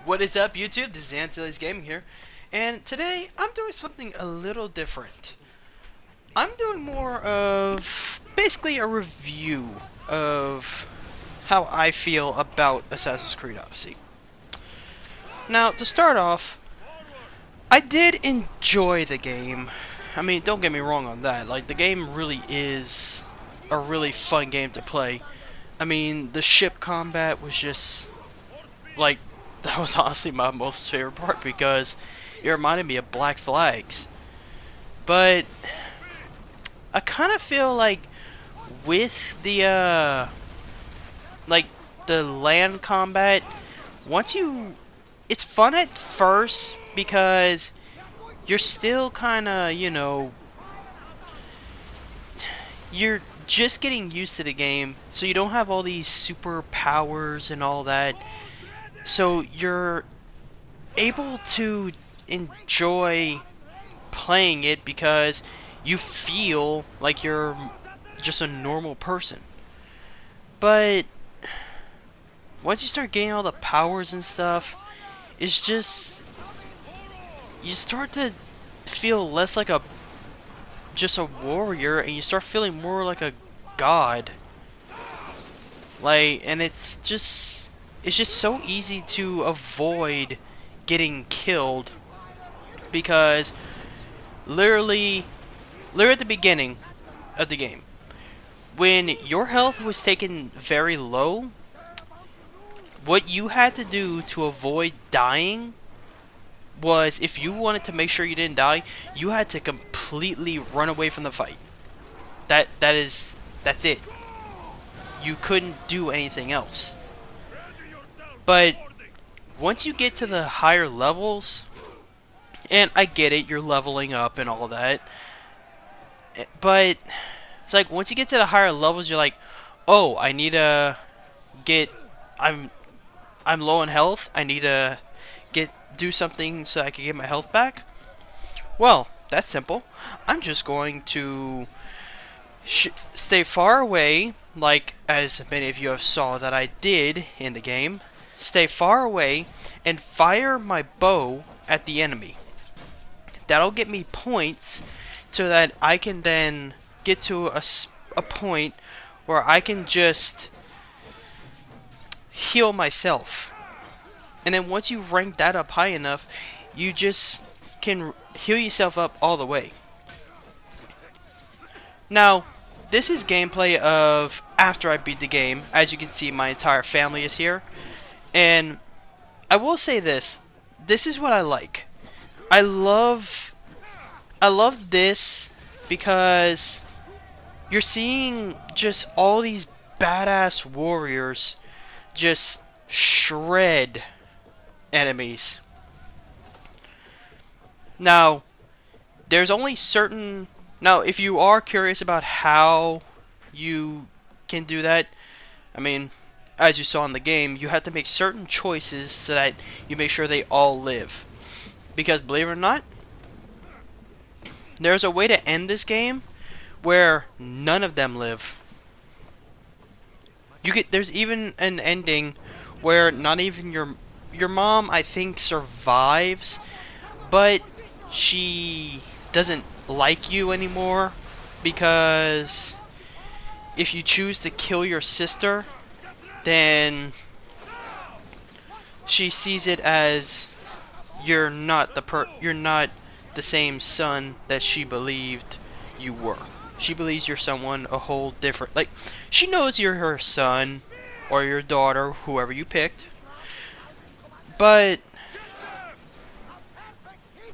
What is up, YouTube? This is Antilles Gaming here, and today I'm doing something a little different. I'm doing more of basically a review of how I feel about Assassin's Creed Odyssey. Now, to start off, I did enjoy the game. I mean, don't get me wrong on that. Like, the game really is a really fun game to play. I mean, the ship combat was just like, that was honestly my most favorite part because it reminded me of Black Flags. But I kind of feel like with the like the land combat, once you, it's fun at first because you're still kind of, you're just getting used to the game, so you don't have all these superpowers and all that. So you're able to enjoy playing it because you feel like you're just a normal person. But once you start getting all the powers and stuff, it's just, you start to feel less like a just a warrior and you start feeling more like a god. Like, and it's just so easy to avoid getting killed because literally at the beginning of the game, when your health was taken very low, what you had to do to avoid dying was, if you wanted to make sure you didn't die, you had to completely run away from the fight. That's it. You couldn't do anything else. But once you get to the higher levels, and I get it, you're leveling up and all that, but it's like once you get to the higher levels, you're like, oh, I need to get, I'm low on health. I need to do something so I can get my health back. Well, that's simple. I'm just going to stay far away, like as many of you have saw that I did in the game. Stay far away and fire my bow at the enemy. That'll get me points so that I can then get to a point where I can just heal myself. And then once you rank that up high enough, you just can heal yourself up all the way. Now, this is gameplay of after I beat the game. As you can see, my entire family is here. And I will say this. This is what I like. I love this because you're seeing just all these badass warriors just shred enemies. Now, there's only certain... Now, if you are curious about how you can do that, I mean, as you saw in the game, you have to make certain choices so that you make sure they all live. Because, believe it or not, there's a way to end this game where none of them live. There's even an ending where not even your mom, I think, survives, but she doesn't like you anymore because if you choose to kill your sister, then she sees it as you're not the same son that she believed you were. She believes you're someone a whole different, like, she knows you're her son or your daughter, whoever you picked, but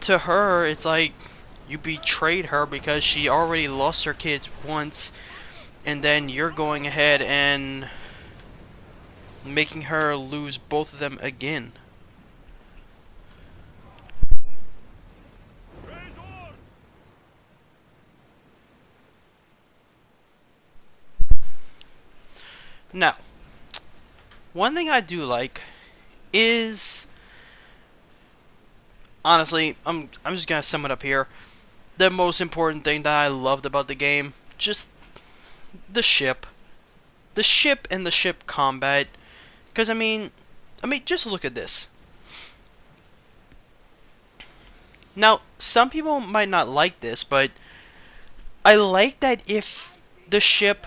to her it's like you betrayed her because she already lost her kids once, and then you're going ahead and making her lose both of them again. Now, one thing I do like is, honestly, I'm just gonna sum it up here. The most important thing that I loved about the game, just the ship. The ship and the ship combat. Because I mean, just look at this. Now, some people might not like this, but I like that if the ship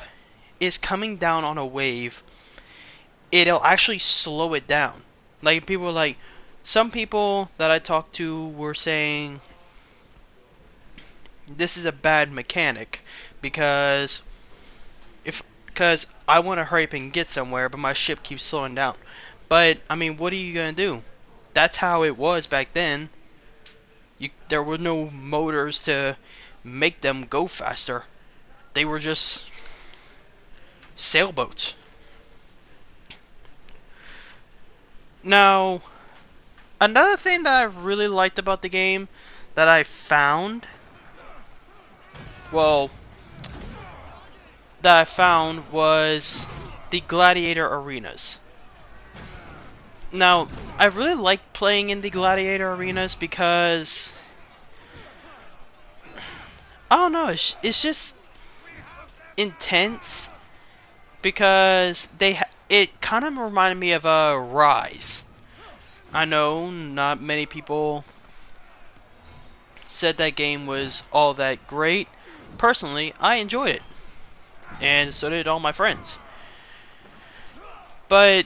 is coming down on a wave, it'll actually slow it down. Like, people like, some people that I talked to were saying this is a bad mechanic because because I want to hurry up and get somewhere, but my ship keeps slowing down. But I mean, what are you gonna do? That's how it was back then. There were no motors to make them go faster. They were just sailboats. Now, another thing that I really liked about the game that I found, well, that I found was the gladiator arenas. Now, I really like playing in the gladiator arenas because I don't know, it's just intense because it kind of reminded me of a Rise. I know not many people said that game was all that great. Personally, I enjoyed it, and so did all my friends. But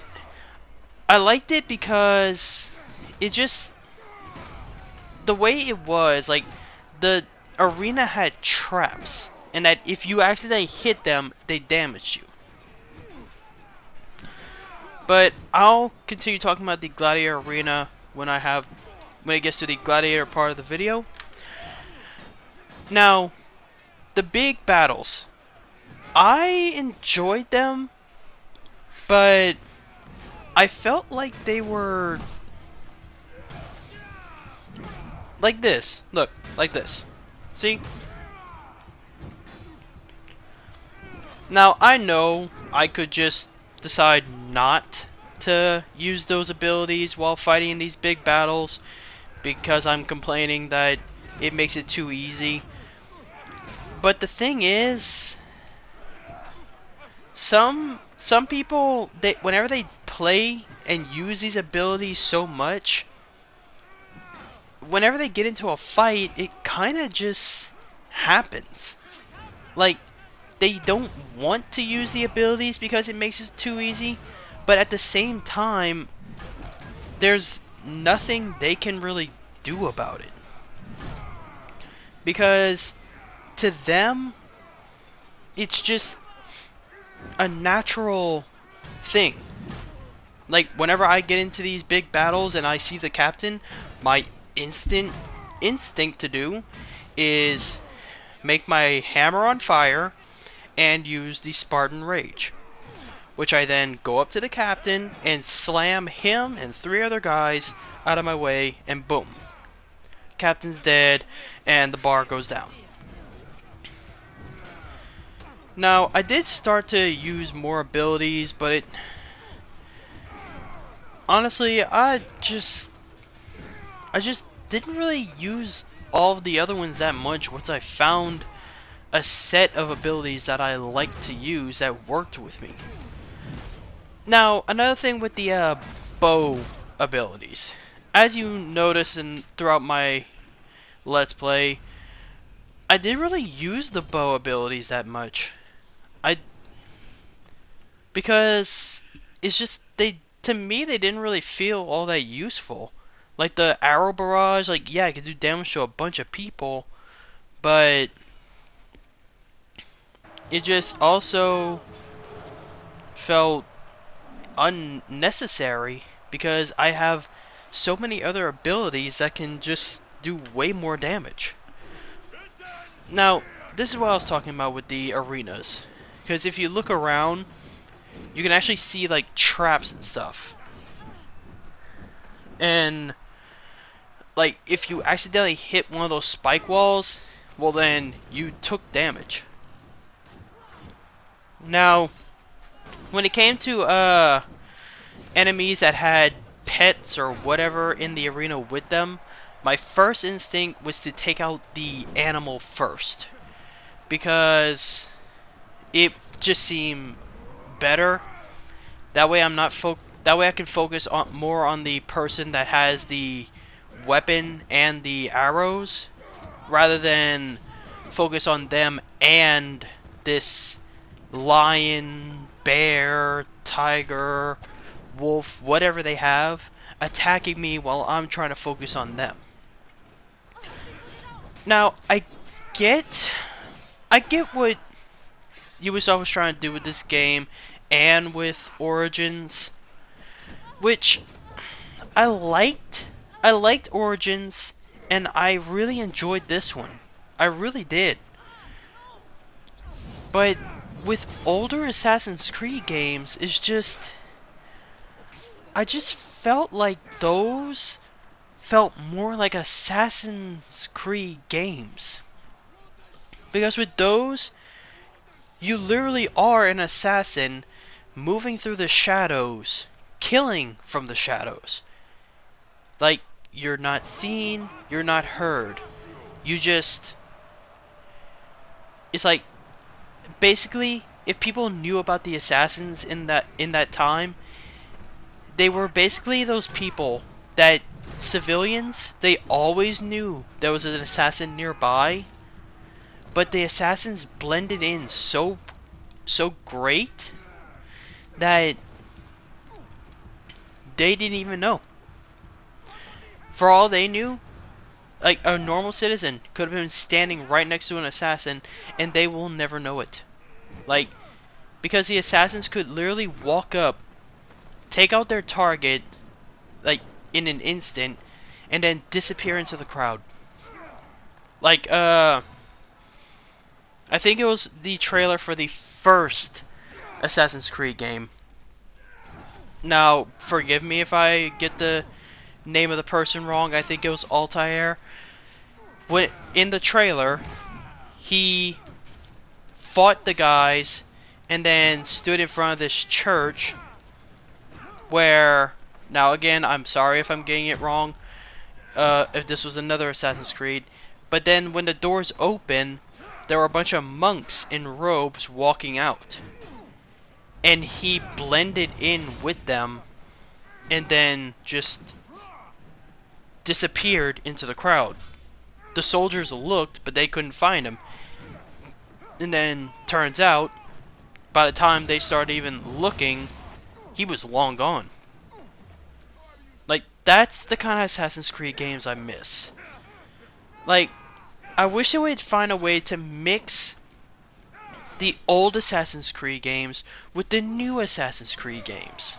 I liked it because it just, the way it was, like, the arena had traps, and that if you accidentally hit them, they damaged you. But I'll continue talking about the gladiator arena when it gets to the gladiator part of the video. Now, the big battles, I enjoyed them, but I felt like they were like this. Look, like this. See? Now, I know I could just decide not to use those abilities while fighting in these big battles because I'm complaining that it makes it too easy. But the thing is, some people, whenever they play and use these abilities so much, whenever they get into a fight, it kind of just happens. Like, they don't want to use the abilities because it makes it too easy, but at the same time, there's nothing they can really do about it. Because to them, it's just a natural thing. Like, whenever I get into these big battles and I see the captain, my instinct to do is make my hammer on fire and use the Spartan Rage, which I then go up to the captain and slam him and 3 other guys out of my way, and boom, captain's dead and the bar goes down. Now, I did start to use more abilities, but honestly, I just didn't really use all of the other ones that much once I found a set of abilities that I liked to use that worked with me. Now, another thing with the bow abilities. As you notice throughout my Let's Play, I didn't really use the bow abilities that much. Because it's just, to me, they didn't really feel all that useful. Like the arrow barrage, like, yeah, I could do damage to a bunch of people, but it just also felt unnecessary because I have so many other abilities that can just do way more damage. Now, this is what I was talking about with the arenas. Because if you look around, you can actually see, like, traps and stuff. And, like, if you accidentally hit one of those spike walls, well then, you took damage. Now, when it came to, enemies that had pets or whatever in the arena with them, my first instinct was to take out the animal first. Because it just seemed better. That way I can focus more on the person that has the weapon and the arrows, rather than focus on them and this lion, bear, tiger, wolf, whatever they have, attacking me while I'm trying to focus on them. Now, get I get what Ubisoft was trying to do with this game and with Origins, which I liked. I liked Origins, and I really enjoyed this one. I really did. But with older Assassin's Creed games, I just felt like those felt more like Assassin's Creed games. Because with those, you literally are an assassin moving through the shadows, killing from the shadows. Like, you're not seen, you're not heard. It's like, basically, if people knew about the assassins in that time, they were basically those people that civilians, they always knew there was an assassin nearby, but the assassins blended in so great that they didn't even know. For all they knew, like, a normal citizen could have been standing right next to an assassin and they will never know it. Like, because the assassins could literally walk up, take out their target, like, in an instant, and then disappear into the crowd. Like, I think it was the trailer for the first Assassin's Creed game. Now, forgive me if I get the name of the person wrong. I think it was Altair. When in the trailer, he fought the guys and then stood in front of this church where, now again, I'm sorry if I'm getting it wrong, if this was another Assassin's Creed, but then when the doors open, there were a bunch of monks in robes walking out. And he blended in with them and then just disappeared into the crowd. The soldiers looked, but they couldn't find him. And then, turns out, by the time they started even looking, he was long gone. Like, that's the kind of Assassin's Creed games I miss. Like, I wish they would find a way to mix the old Assassin's Creed games with the new Assassin's Creed games.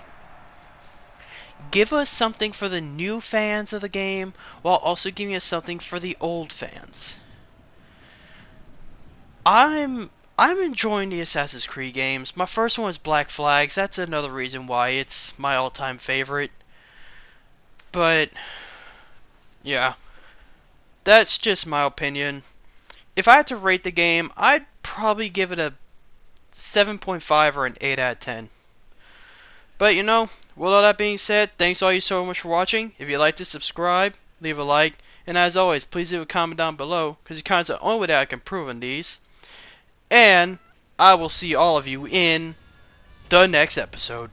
Give us something for the new fans of the game, while also giving us something for the old fans. I'm enjoying the Assassin's Creed games. My first one was Black Flags. That's another reason why it's my all-time favorite. But yeah, that's just my opinion. If I had to rate the game, I'd probably give it a 7.5 or an 8 out of 10. But with all that being said, thanks all you so much for watching. If you'd like to subscribe, leave a like, and as always, please leave a comment down below, because your comments are the only way that I can improve on these. And I will see all of you in the next episode.